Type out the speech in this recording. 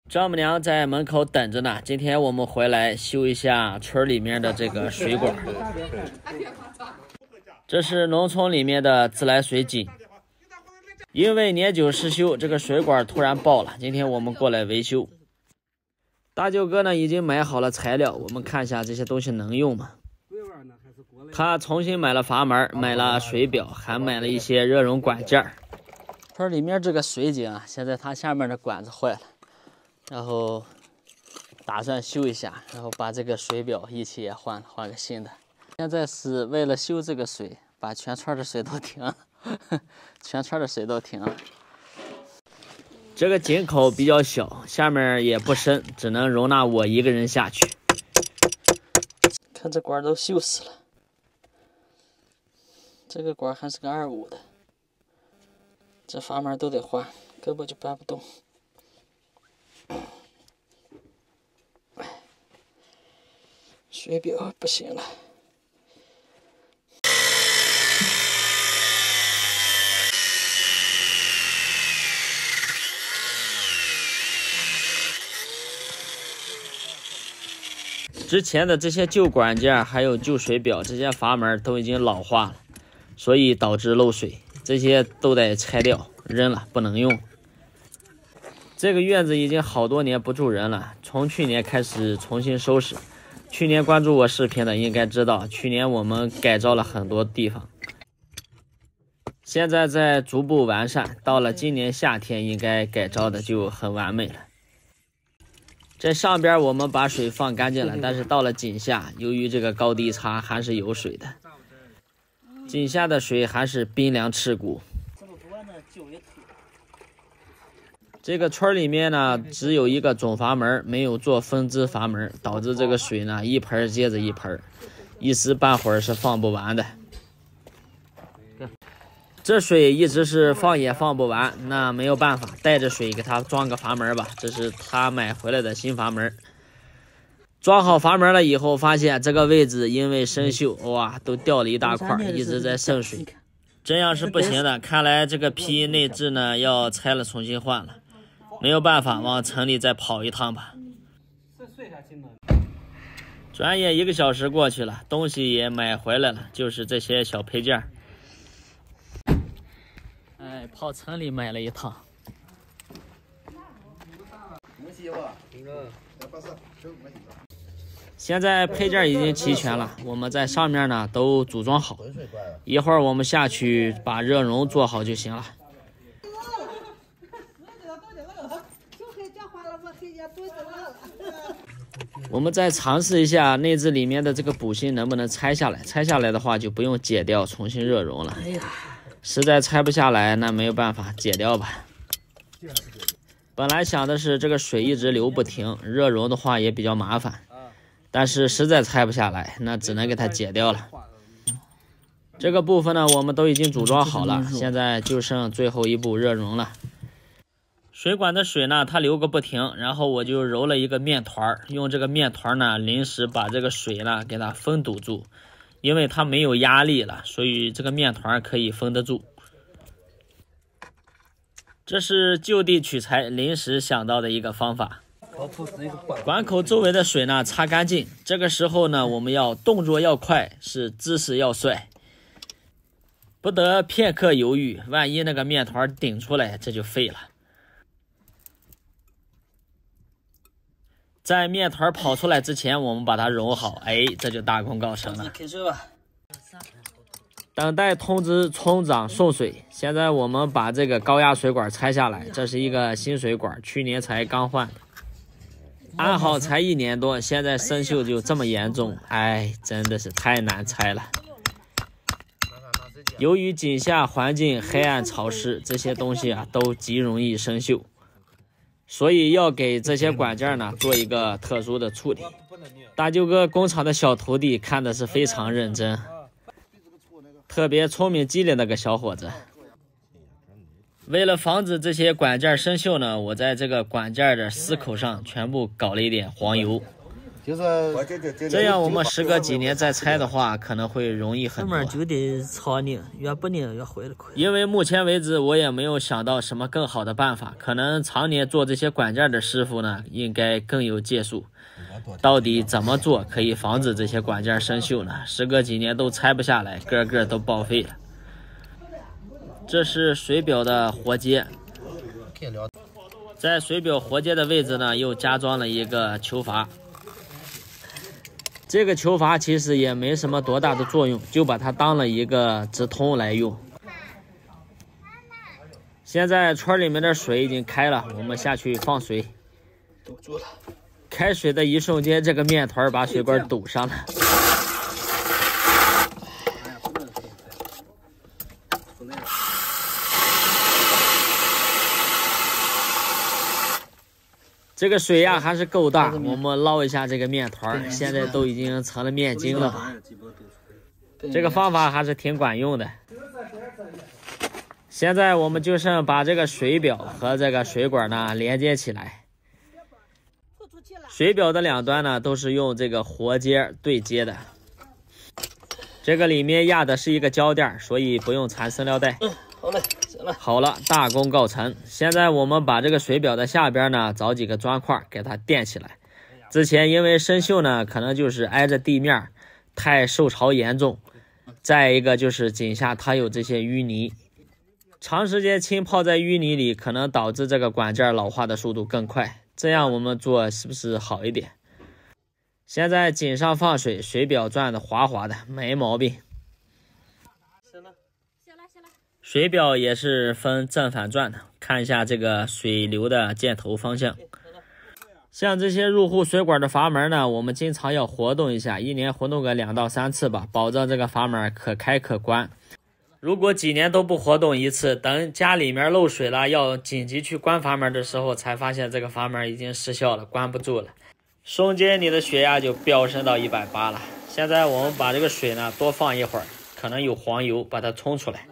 丈母娘在门口等着呢。今天我们回来修一下村里面的这个水管。这是农村里面的自来水井，因为年久失修，这个水管突然爆了。今天我们过来维修。大舅哥呢已经买好了材料，我们看一下这些东西能用吗？他重新买了阀门，买了水表，还买了一些热熔管件。村里面这个水井啊，现在它下面的管子坏了，然后打算修一下，然后把这个水表一起也换了，换个新的。现在是为了修这个水，把全村的水都停了，全村的水都停了。这个井口比较小，下面也不深，只能容纳我一个人下去。看这管都锈死了，这个管还是个25的，这阀门都得换，根本就搬不动。水表不行了。之前的这些旧管件还有旧水表，这些阀门都已经老化了，所以导致漏水，这些都得拆掉扔了，不能用。这个院子已经好多年不住人了，从去年开始重新收拾。去年关注我视频的应该知道，去年我们改造了很多地方，现在在逐步完善，到了今年夏天应该改造的就很完美了。这上边我们把水放干净了，但是到了井下，由于这个高低差还是有水的，井下的水还是冰凉刺骨。这个村里面呢，只有一个总阀门，没有做分支阀门，导致这个水呢一盆接着一盆，一时半会儿是放不完的。这水一直是放也放不完，那没有办法，带着水给它装个阀门吧。这是他买回来的新阀门。装好阀门了以后，发现这个位置因为生锈，哇，都掉了一大块，一直在渗水。这样是不行的，看来这个坯内置呢要拆了重新换了。没有办法，往城里再跑一趟吧。转眼1个小时过去了，东西也买回来了，就是这些小配件。哎，跑城里买了一趟。现在配件已经齐全了，我们在上面呢都组装好，一会儿我们下去把热熔做好就行了。我们再尝试一下内置里面的这个补芯能不能拆下来，拆下来的话就不用解掉重新热熔了。实在拆不下来，那没有办法，解掉吧。本来想的是这个水一直流不停，热熔的话也比较麻烦，但是实在拆不下来，那只能给它解掉了。这个部分呢我们都已经组装好了，现在就剩最后一步热熔了。水管的水呢它流个不停，然后我就揉了一个面团，用这个面团呢临时把这个水呢给它封堵住，因为它没有压力了，所以这个面团可以封得住。这是就地取材临时想到的一个方法。管口周围的水呢擦干净，这个时候呢我们要动作要快，是姿势要帅，不得片刻犹豫，万一那个面团顶出来这就废了。在面团跑出来之前，我们把它揉好，哎，这就大功告成了。等待通知村长送水。现在我们把这个高压水管拆下来，这是一个新水管，去年才刚换的，安好才1年多，现在生锈就这么严重，哎，真的是太难拆了。由于井下环境黑暗潮湿，这些东西啊都极容易生锈。所以要给这些管件呢做一个特殊的处理。大舅哥工厂的小徒弟看的是非常认真，特别聪明机灵的个小伙子。为了防止这些管件生锈呢，我在这个管件的丝口上全部搞了一点黄油，这样我们时隔几年再拆的话，可能会容易很多。就得常拧，越不拧越坏了。因为目前为止我也没有想到什么更好的办法，可能常年做这些管件的师傅呢，应该更有建树。到底怎么做可以防止这些管件生锈呢？时隔几年都拆不下来，个个都报废了。这是水表的活接，在水表活接的位置呢，又加装了一个球阀。这个球阀其实也没什么多大的作用，就把它当了一个直通来用。现在村里面的水已经开了，我们下去放水。堵住了。开水的一瞬间，这个面团把水管堵上了。这个水呀还是够大，我们捞一下这个面团，现在都已经成了面筋了吧？这个方法还是挺管用的。现在我们就剩把这个水表和这个水管呢连接起来。水表的两端呢都是用这个活接对接的。这个里面压的是一个胶垫，所以不用缠塑料带。好嘞，行了。好了，大功告成。现在我们把这个水表的下边呢找几个砖块给它垫起来。之前因为生锈呢，可能就是挨着地面，太受潮严重。再一个就是井下它有这些淤泥，长时间浸泡在淤泥里，可能导致这个管件老化的速度更快。这样我们做是不是好一点？现在井上放水，水表转的滑滑的，没毛病。水表也是分正反转的，看一下这个水流的箭头方向。像这些入户水管的阀门呢，我们经常要活动一下，一年活动个2到3次吧，保证这个阀门可开可关。如果几年都不活动一次，等家里面漏水了，要紧急去关阀门的时候，才发现这个阀门已经失效了，关不住了，瞬间你的血压就飙升到180了。现在我们把这个水呢多放一会儿，可能有黄油，把它冲出来。